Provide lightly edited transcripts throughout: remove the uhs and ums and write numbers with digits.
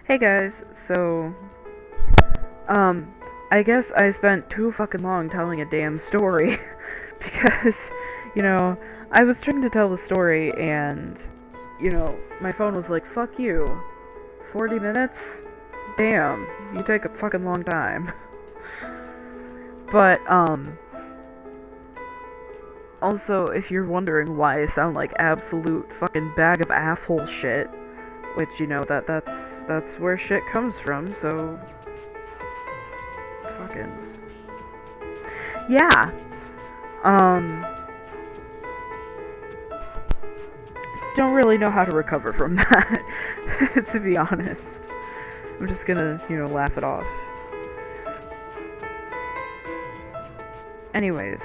Hey guys, um, I guess I spent too fucking long telling a damn story because, you know, I was trying to tell the story and, my phone was like, fuck you. 40 minutes? Damn, you take a fucking long time. But, also, if you're wondering why I sound like absolute fucking bag of asshole shit, which, that's where shit comes from, so fucking yeah. Um, don't really know how to recover from that, to be honest. I'm just gonna, laugh it off. Anyways,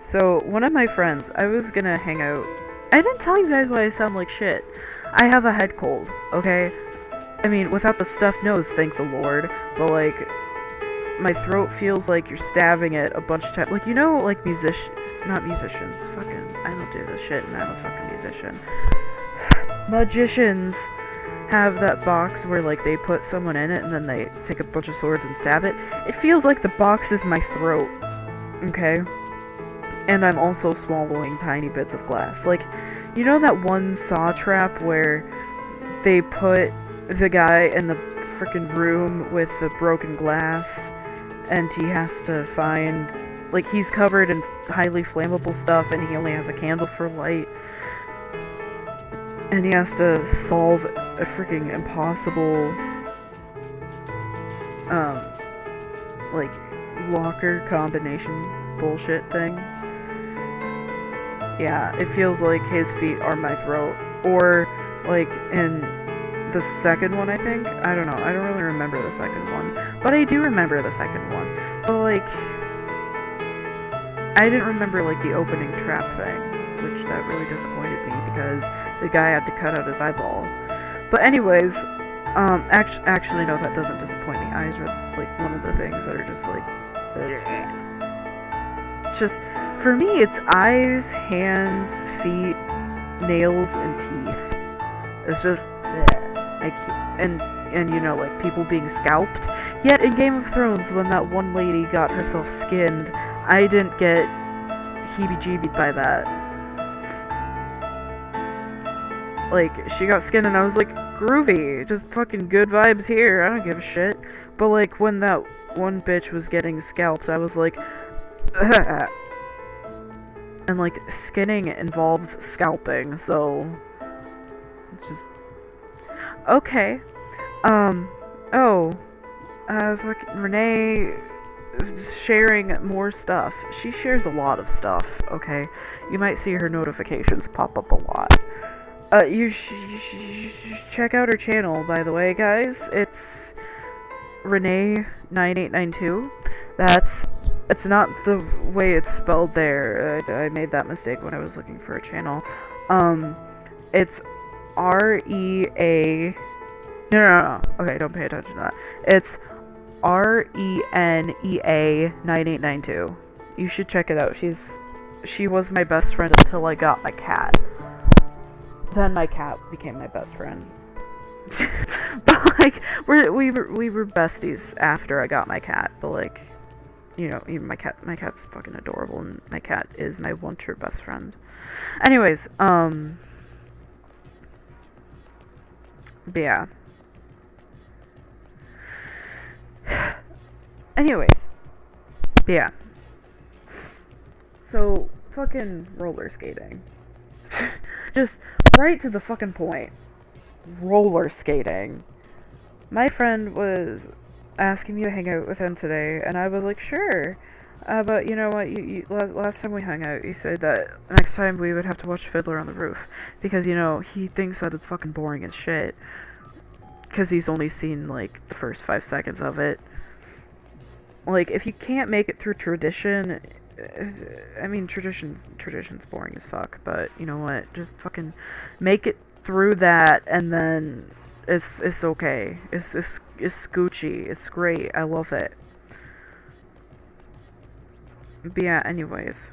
so one of my friends, I was gonna hang out. I didn't tell you guys why I sound like shit. I have a head cold, okay? I mean, without the stuffed nose, thank the Lord, but like, my throat feels like you're stabbing it a bunch of times. Like, like not musicians. Fucking, I don't do this shit and I'm a fucking musician. Magicians have that box where, like, they put someone in it and then they take a bunch of swords and stab it. It feels like the box is my throat, okay? And I'm also swallowing tiny bits of glass. Like, you know that one Saw trap where they put the guy in the freaking room with the broken glass and he has to find, like, he's covered in highly flammable stuff and he only has a candle for light and he has to solve a freaking impossible like locker combination bullshit thing. Yeah, it feels like his feet are my throat. Or like in the second one, I think. I don't know. I don't really remember the second one. But I do remember the second one. But, like, I didn't remember, like, the opening trap thing. Which, that really disappointed me because the guy had to cut out his eyeball. But anyways, actually, no, that doesn't disappoint me. Eyes are, like, one of the things that are just, like, just, for me, it's eyes, hands, feet, nails, and teeth. It's just, and like, people being scalped. Yet in Game of Thrones, when that one lady got herself skinned, I didn't get heebie-jeebied by that. Like, she got skinned and I was like, groovy, just fucking good vibes here, I don't give a shit. But like, when that one bitch was getting scalped, I was like, ugh. And like, skinning involves scalping, so just okay. Fucking Renee sharing more stuff. She shares a lot of stuff, okay? You might see her notifications pop up a lot. You should check out her channel, by the way, guys. It's Renee9892. It's not the way it's spelled there. I made that mistake when I was looking for a channel. It's R-E-A... No. Okay, don't pay attention to that. It's RENEA9892. You should check it out. She was my best friend until I got my cat. Then my cat became my best friend. But like, we were besties after I got my cat. But like, even my cat's fucking adorable, and my cat is my one true best friend. Anyways, but yeah. Anyways, yeah. So, fucking roller skating. Just right to the fucking point. Roller skating. My friend was asking me to hang out with him today, and I was like, sure. But you know what, last time we hung out, you said that next time we would have to watch Fiddler on the Roof. Because, he thinks that it's fucking boring as shit. Because he's only seen, like, the first 5 seconds of it. Like, if you can't make it through tradition, I mean, tradition's boring as fuck, but you know what, just fucking make it through that, and then it's okay. It's Gucci. It's great. I love it. But yeah, anyways.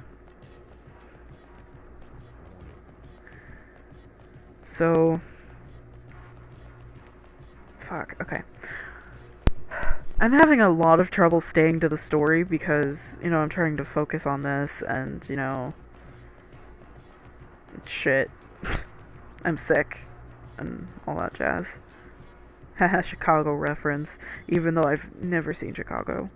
So, fuck, okay. I'm having a lot of trouble staying to the story because, you know, I'm trying to focus on this and, you know, shit. I'm sick and all that jazz. Haha, Chicago reference, even though I've never seen Chicago.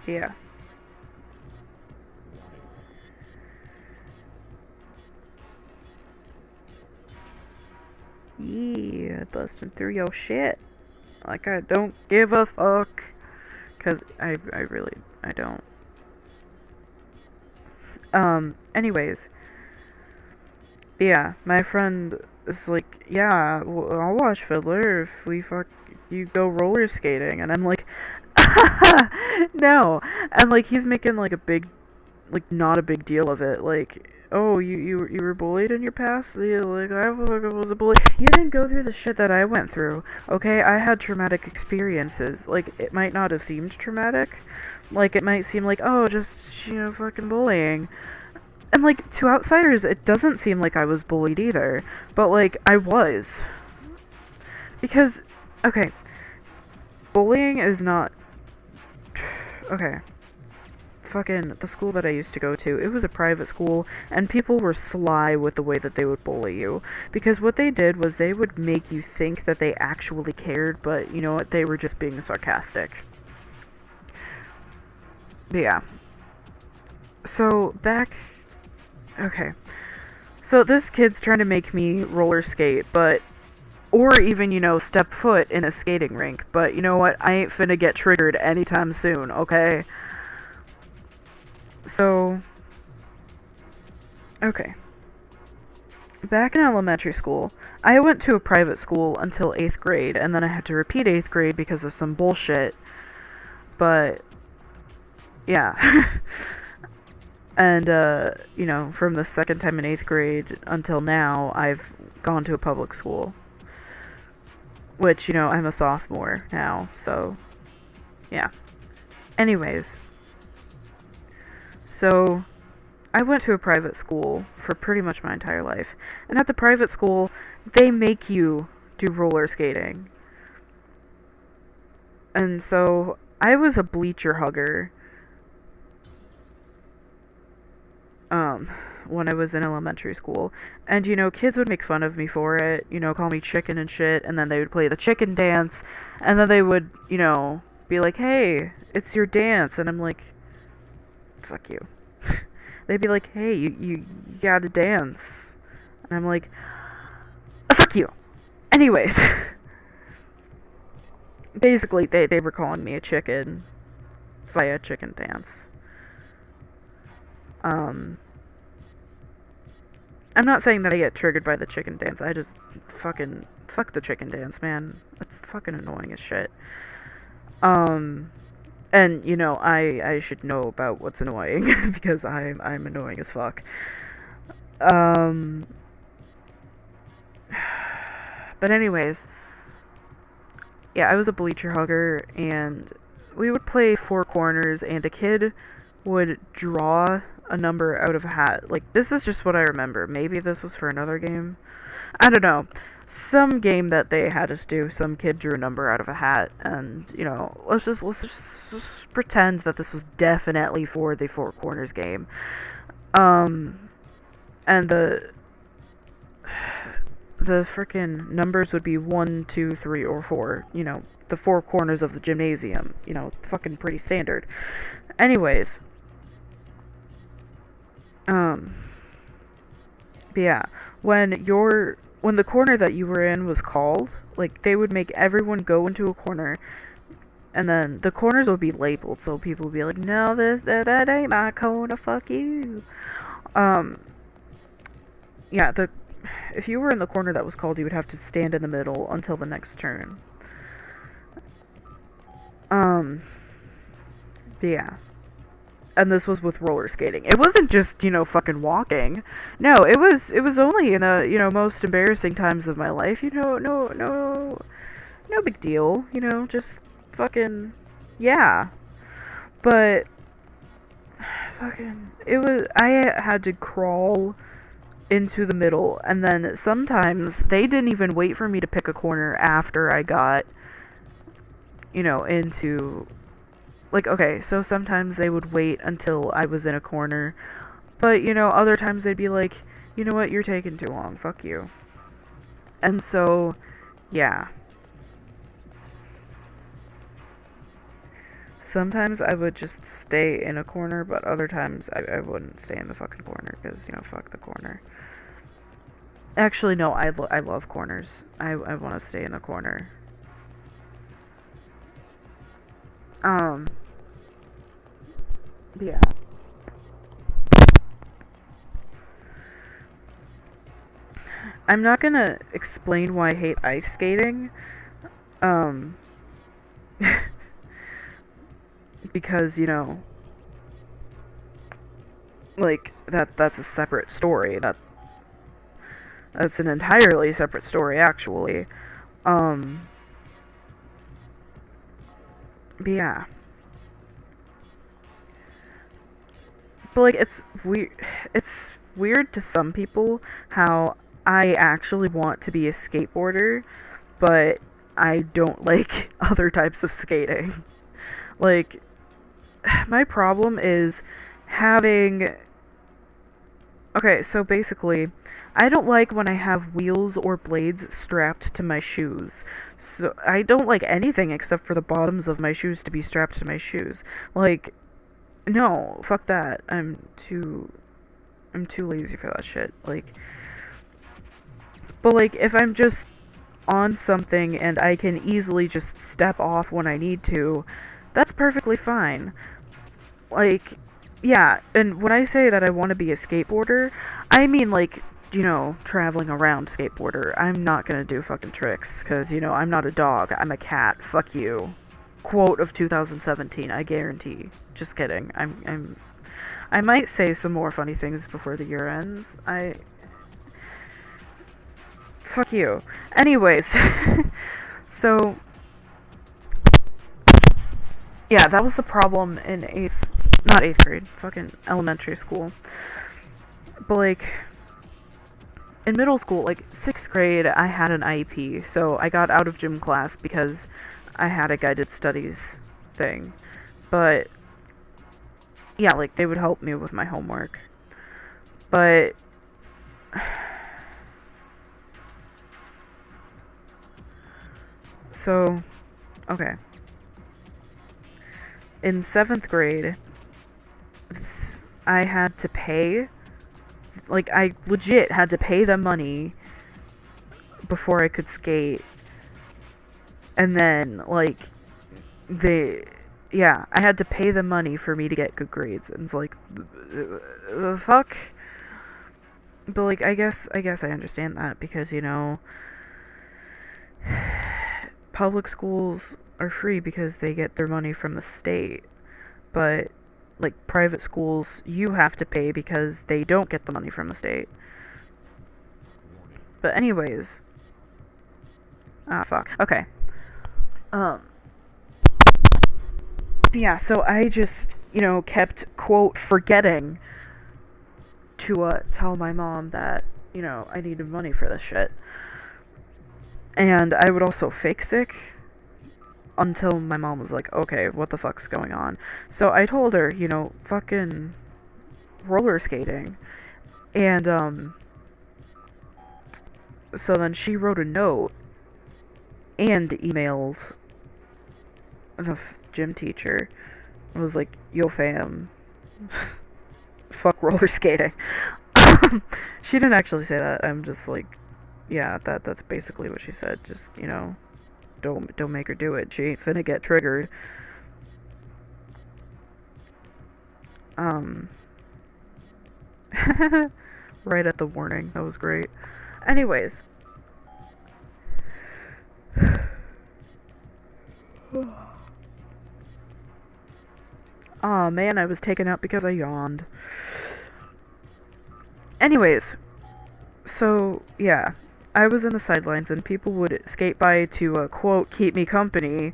Yeah. Yeah, busting through your shit. Like, I don't give a fuck. Cause I really, I don't. Anyways. Yeah, my friend is like, yeah, I'll watch Fiddler if you go roller skating. And I'm like, no. And like, he's making like a big, like, not a big deal of it. Like, oh, you were bullied in your past? Yeah, like, I was a bully. You didn't go through the shit that I went through, okay? I had traumatic experiences. Like, it might not have seemed traumatic. Like, it might seem like, oh, just, you know, fucking bullying. And, like, to outsiders, it doesn't seem like I was bullied either. But, like, I was. Because, okay, bullying is not... Okay. Fucking, the school that I used to go to, it was a private school, and people were sly with the way that they would bully you. Because what they did was they would make you think that they actually cared, but, you know what, they were just being sarcastic. But yeah. So, back... Okay. So this kid's trying to make me roller skate, but... Or even, you know, step foot in a skating rink. But, you know what, I ain't finna get triggered anytime soon, okay? So... Okay. Back in elementary school, I went to a private school until 8th grade, and then I had to repeat 8th grade because of some bullshit. But... Yeah. And, you know, from the second time in 8th grade until now, I've gone to a public school. Which, you know, I'm a sophomore now, so, yeah. Anyways. So, I went to a private school for pretty much my entire life. And at the private school, they make you do roller skating. And so, I was a bleacher hugger. When I was in elementary school. And, you know, kids would make fun of me for it, you know, call me chicken and shit, and then they would play the chicken dance, and then they would, you know, be like, hey, it's your dance, and I'm like, fuck you. They'd be like, hey, you gotta dance. And I'm like, fuck you. Anyways. Basically, they were calling me a chicken via chicken dance. I'm not saying that I get triggered by the chicken dance. I just fucking... Fuck the chicken dance, man. It's fucking annoying as shit. And, you know, I should know about what's annoying. Because I'm annoying as fuck. But anyways... Yeah, I was a bleacher hugger, and we would play four corners, and a kid would draw a number out of a hat. Like, this is just what I remember. Maybe this was for another game. I don't know. Some game that they had us do, some kid drew a number out of a hat, and, you know, let's just pretend that this was definitely for the Four Corners game. And the frickin' numbers would be 1, 2, 3, or 4. You know, the four corners of the gymnasium. You know, fucking pretty standard. Anyways. But yeah, when the corner that you were in was called, like, they would make everyone go into a corner, and then the corners would be labeled, so people would be like, no, that ain't my corner, fuck you. Yeah, if you were in the corner that was called, you would have to stand in the middle until the next turn. But yeah. And this was with roller skating. It wasn't just, you know, fucking walking. No, it was only in the, you know, most embarrassing times of my life. You know, no big deal. You know, just fucking, yeah. But fucking, I had to crawl into the middle, and then sometimes they didn't even wait for me to pick a corner after I got, into, like, okay, so sometimes they would wait until I was in a corner, but, other times they'd be like, you know what, you're taking too long, fuck you. And so, yeah. Sometimes I would just stay in a corner, but other times I wouldn't stay in the fucking corner, because, fuck the corner. Actually, no, I love corners. I want to stay in the corner. Yeah. I'm not gonna explain why I hate ice skating. Because, like, that's a separate story. That's an entirely separate story, actually. But yeah. But, like, it's weird to some people how I actually want to be a skateboarder, but I don't like other types of skating. Like, my problem is having... Okay, so basically, I don't like when I have wheels or blades strapped to my shoes. So, I don't like anything except for the bottoms of my shoes to be strapped to my shoes. Like, no, fuck that. I'm too lazy for that shit. Like, but like, if I'm just on something and I can easily just step off when I need to, that's perfectly fine. Like, yeah, and when I say that I want to be a skateboarder, I mean, like, traveling around skateboarder. I'm not gonna do fucking tricks, because, I'm not a dog, I'm a cat, fuck you. Quote of 2017, I guarantee. Just kidding. I might say some more funny things before the year ends. Fuck you. Anyways, so, yeah, that was the problem in not 8th grade, fucking elementary school. But, like, in middle school, like, 6th grade, I had an IEP, so I got out of gym class because I had a guided studies thing. But, yeah, like, they would help me with my homework. But, so, okay. In 7th grade, I had to pay, like, I legit had to pay them money before I could skate. And then, like, yeah, I had to pay them money for me to get good grades. And it's like, the fuck? But, like, I guess I understand that because, public schools are free because they get their money from the state. But, like, private schools, you have to pay because they don't get the money from the state. But anyways. Ah, fuck. Okay. Yeah, so I just, kept, quote, forgetting to, tell my mom that, I needed money for this shit. And I would also fake sick until my mom was like, okay, what the fuck's going on? So I told her, fucking roller skating. And, so then she wrote a note and emailed the gym teacher. It was like, yo fam, fuck roller skating. She didn't actually say that. I'm just like, yeah, that's basically what she said. Just, don't make her do it. She ain't finna get triggered. Right at the warning. That was great. Anyways. Aw, man, I was taken out because I yawned. Anyways. So, yeah. I was in the sidelines and people would skate by to, quote, keep me company,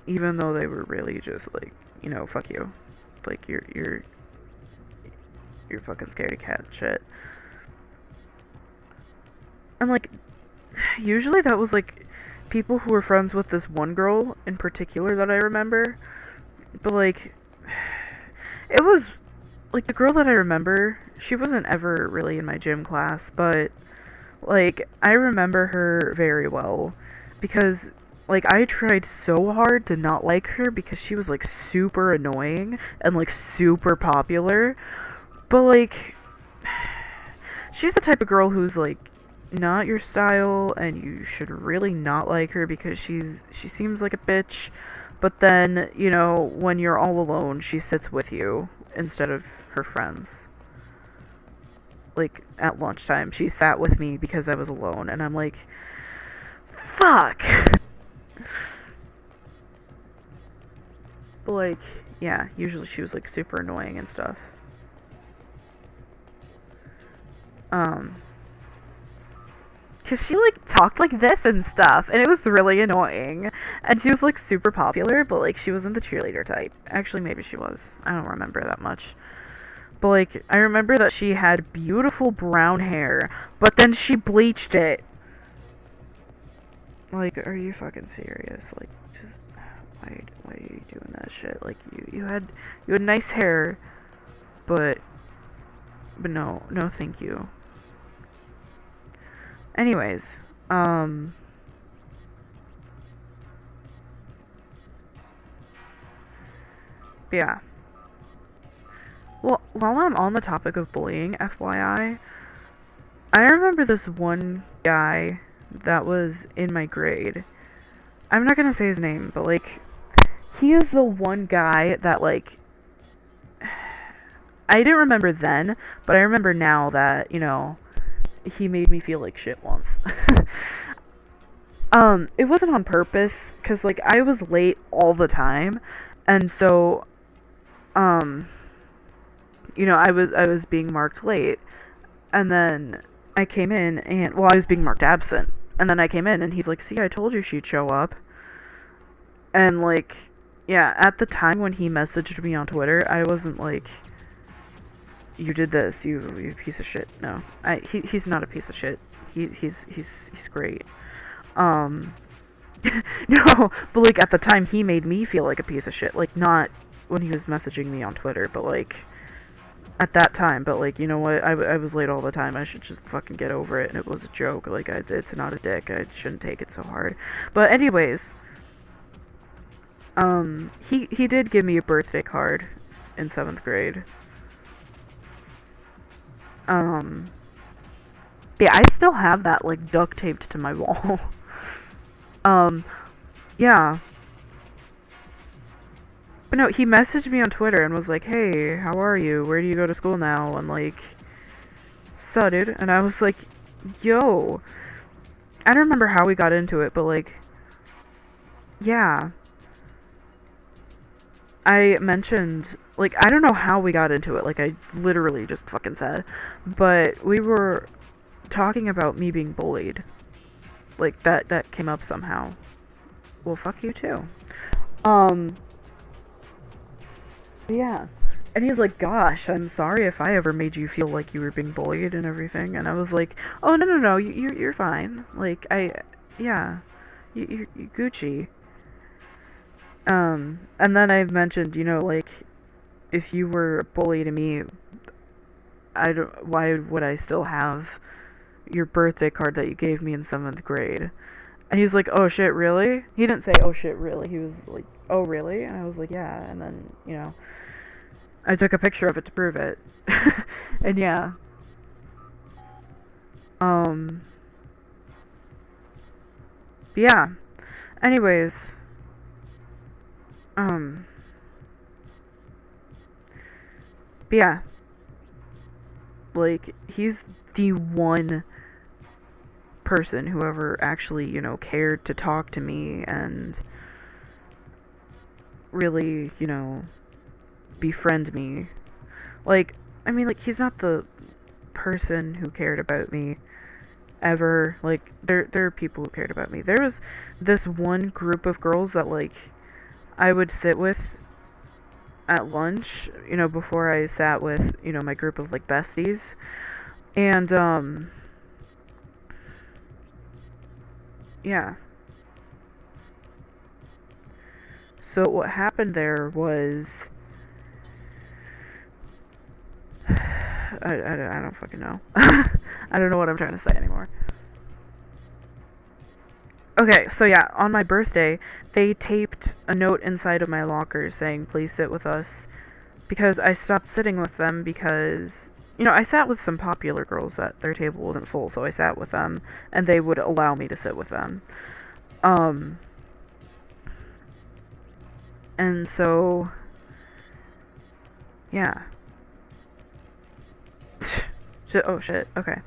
even though they were really just, like, you know, fuck you. Like, you're fucking scaredy cat shit. And, like, usually that was, like, people who were friends with this one girl in particular that I remember. But, like, it was, like, the girl that I remember, she wasn't ever really in my gym class, but, like, I remember her very well. Because, like, I tried so hard to not like her because she was, like, super annoying and, like, super popular. But, like, she's the type of girl who's, like, not your style, and you should really not like her because she seems like a bitch. But then, you know, when you're all alone, she sits with you instead of her friends. Like, at lunchtime, she sat with me because I was alone, and I'm like, fuck! But, like, yeah, usually she was, like, super annoying and stuff. Cause she, like, talked like this and stuff, and it was really annoying. And she was, like, super popular, but, like, she wasn't the cheerleader type. Actually, maybe she was. I don't remember that much. But, like, I remember that she had beautiful brown hair, but then she bleached it. Like, are you fucking serious? Like, just, why are you doing that shit? Like, you had nice hair, but no, thank you. Anyways, yeah. Well, while I'm on the topic of bullying, FYI, I remember this one guy that was in my grade. I'm not gonna say his name, but, like, he is the one guy that, like, I didn't remember then, but I remember now that, you know, he made me feel like shit once. It wasn't on purpose, cause, like, I was late all the time, and so, you know, I was being marked late, and then I came in, and, well, I was being marked absent, and then I came in, and he's like, see, I told you she'd show up, and, like, yeah, at the time when he messaged me on Twitter, I wasn't like, you did this, you piece of shit. No, he's not a piece of shit. He's great. No, but, like, at the time he made me feel like a piece of shit. Like, not when he was messaging me on Twitter, but, like, at that time. But, like, you know what? I was late all the time. I should just fucking get over it. And it was a joke. Like, it's not a dick. I shouldn't take it so hard. But anyways, he did give me a birthday card in 7th grade. Yeah, I still have that, like, duct taped to my wall. Yeah. But no, he messaged me on Twitter and was like, hey, how are you? Where do you go to school now? And, like, so, dude. And I was like, yo. I don't remember how we got into it, but, like, yeah. I mentioned, like, I don't know how we got into it, like, I literally just fucking said, but we were talking about me being bullied. Like, that came up somehow. Well, fuck you too. Yeah. And he's like, gosh, I'm sorry if I ever made you feel like you were being bullied and everything. And I was like, oh, no, you're fine. Like, yeah, you're Gucci. And then I mentioned, you know, like, if you were a bully to me, why would I still have your birthday card that you gave me in 7th grade? And he's like, oh shit, really? He didn't say, oh shit, really. He was like, oh really? And I was like, yeah. And then, you know, I took a picture of it to prove it. And yeah. Yeah. Anyways. But yeah. Like, he's the one person who ever actually, you know, cared to talk to me and really, you know, befriend me. Like, I mean, like, he's not the person who cared about me ever. Like, there are people who cared about me. There was this one group of girls that, like, I would sit with at lunch, you know, before I sat with, you know, my group of, like, besties. And, yeah. So what happened there was... I don't fucking know. I don't know what I'm trying to say anymore. Okay, so yeah, on my birthday, they taped a note inside of my locker saying, please sit with us, because I stopped sitting with them because, you know, I sat with some popular girls that their table wasn't full, so I sat with them, and they would allow me to sit with them. And so, yeah. Oh shit, okay.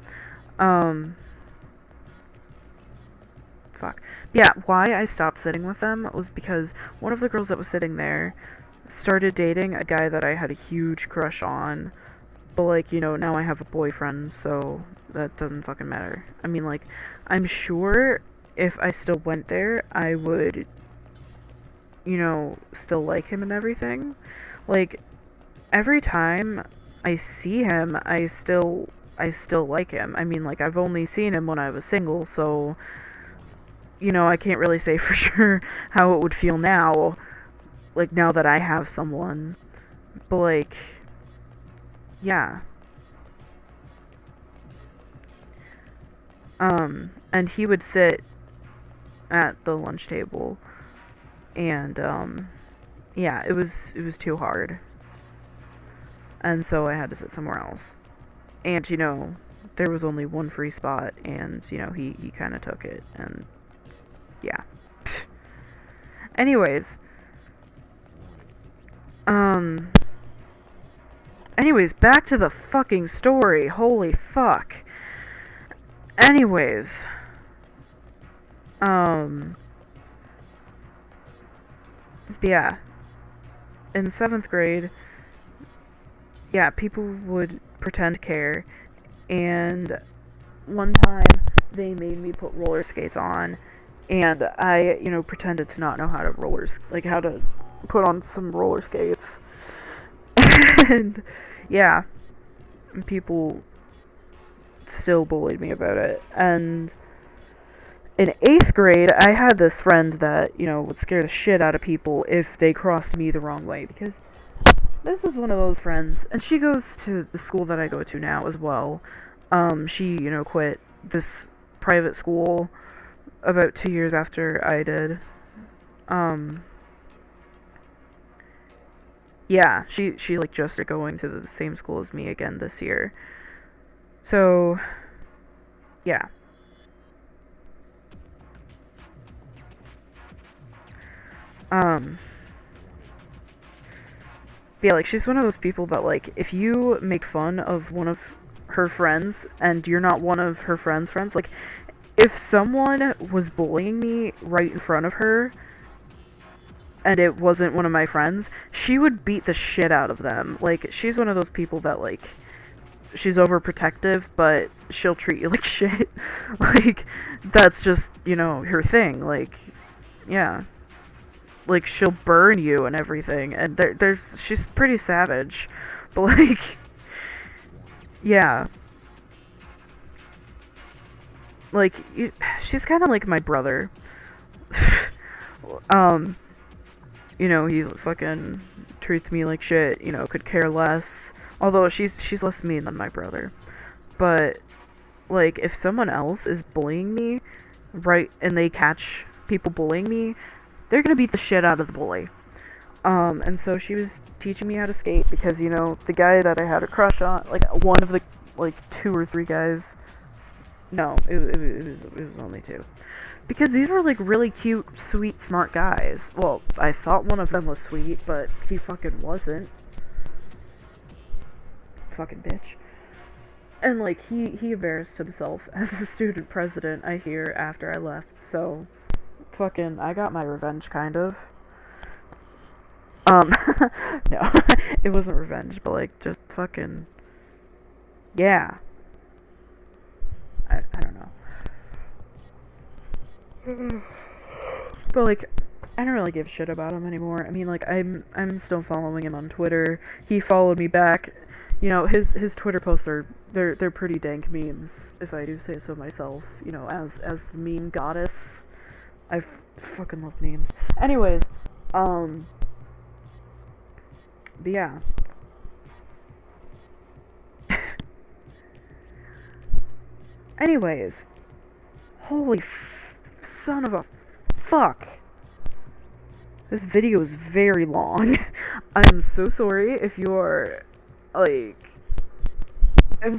Fuck. Yeah, why I stopped sitting with them was because one of the girls that was sitting there started dating a guy that I had a huge crush on. But, like, you know, now I have a boyfriend, so that doesn't fucking matter. I mean, like, I'm sure if I still went there, I would, you know, still like him and everything. Like, every time I see him, I still like him. I mean, like, I've only seen him when I was single, so, you know, I can't really say for sure how it would feel now, like, now that I have someone. But, like, yeah. And he would sit at the lunch table, and, yeah, it was too hard. And so I had to sit somewhere else. And, you know, there was only one free spot, and, you know, he kind of took it, and, yeah. Anyways, back to the fucking story. Holy fuck. Anyways, yeah. In 7th grade, yeah, people would pretend care, and one time they made me put roller skates on, and I, you know, pretended to not know how to how to put on some roller skates. And yeah, people still bullied me about it. And in 8th grade, I had this friend that, you know, would scare the shit out of people if they crossed me the wrong way, because this is one of those friends, and she goes to the school that I go to now as well. She, you know, quit this private school about 2 years after I did. Yeah, she like just started going to the same school as me again this year. So, yeah. Yeah, like, she's one of those people that, like, if you make fun of one of her friends, and you're not one of her friends' friends, like, if someone was bullying me right in front of her, and it wasn't one of my friends, she would beat the shit out of them. Like, she's one of those people that, like, she's overprotective, but she'll treat you like shit. Like, that's just, you know, her thing. Like, yeah. Like, she'll burn you and everything, and she's pretty savage. But, like, yeah. Like, she's kind of like my brother. You know, he fucking treats me like shit, you know, could care less. Although she's less mean than my brother. But, like, if someone else is bullying me, right, and they catch people bullying me, they're gonna beat the shit out of the bully. And so she was teaching me how to skate because, you know, the guy that I had a crush on, like, one of the, like, 2 or 3 guys, no, it was only 2. Because these were, like, really cute, sweet, smart guys. Well, I thought one of them was sweet, but he fucking wasn't. Fucking bitch. And, like, he embarrassed himself as the student president, I hear, after I left. So, fucking, I got my revenge, kind of. No, it wasn't revenge, but, like, just fucking, yeah. I don't know. But, like, I don't really give a shit about him anymore. I mean, like, I'm still following him on Twitter. He followed me back. You know, his Twitter posts are they're pretty dank memes, if I do say so myself. You know, as the meme goddess, I fucking love memes. Anyways, but yeah. Anyways, holy son of a fuck. This video is very long. I'm so sorry if you are, like, I'm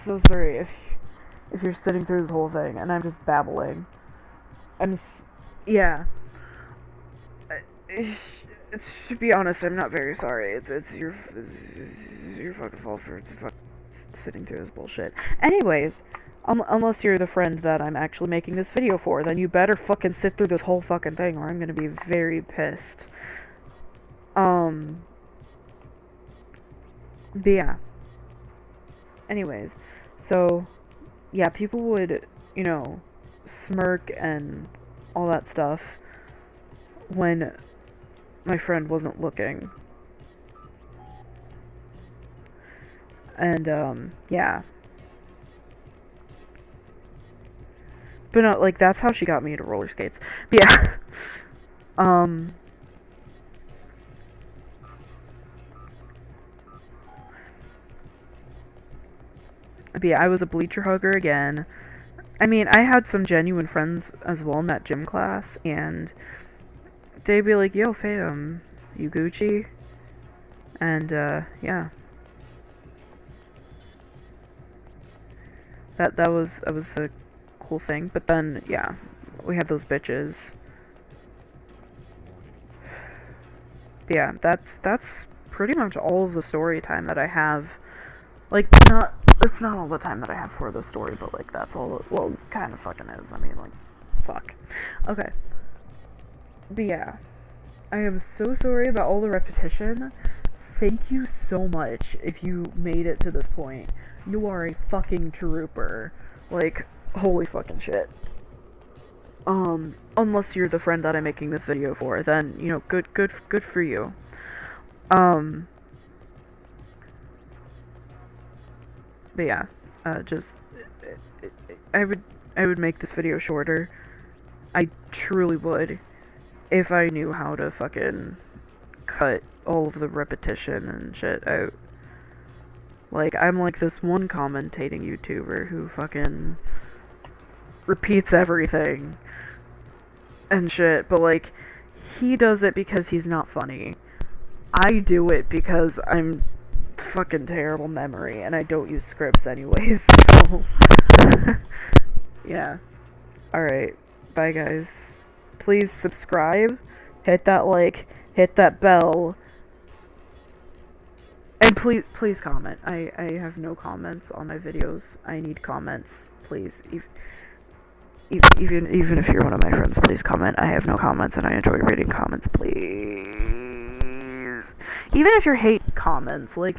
so sorry if you're sitting through this whole thing and I'm just babbling. Yeah. To be honest, I'm not very sorry. It's your fucking fault for sitting through this bullshit. Anyways, unless you're the friend that I'm actually making this video for, then you better fucking sit through this whole fucking thing or I'm gonna be very pissed. But yeah. Anyways, so, yeah, people would, you know, smirk and all that stuff when my friend wasn't looking. And, yeah. But no, like, that's how she got me into roller skates. But yeah. But yeah, I was a bleacher hugger again. I mean, I had some genuine friends as well in that gym class, and they'd be like, yo, Faye, you Gucci? And, yeah. That was a cool thing, but then, yeah, we had those bitches. But yeah, that's pretty much all of the story time that I have. Like, it's not all the time that I have for the story, but, like, that's all, well, kind of fucking is. I mean, like, fuck. Okay. But yeah, I am so sorry about all the repetition. Thank you so much if you made it to this point. You are a fucking trooper. Like, holy fucking shit. Unless you're the friend that I'm making this video for, then, you know, good for you. But yeah, I would make this video shorter. I truly would, if I knew how to fucking cut all of the repetition and shit out. Like, I'm like this one commentating YouTuber who fucking repeats everything and shit, but like, he does it because he's not funny. I do it because I'm fucking terrible memory and I don't use scripts anyways, so yeah. Alright, bye guys. Please subscribe, hit that like, hit that bell, and please comment. I have no comments on my videos. I need comments, please. Even if you're one of my friends, please comment. I have no comments and I enjoy reading comments, please. Even if you're hate comments, like,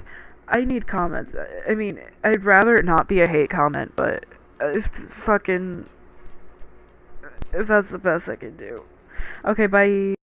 I need comments. I mean, I'd rather it not be a hate comment, but if that's the best I can do. Okay, bye.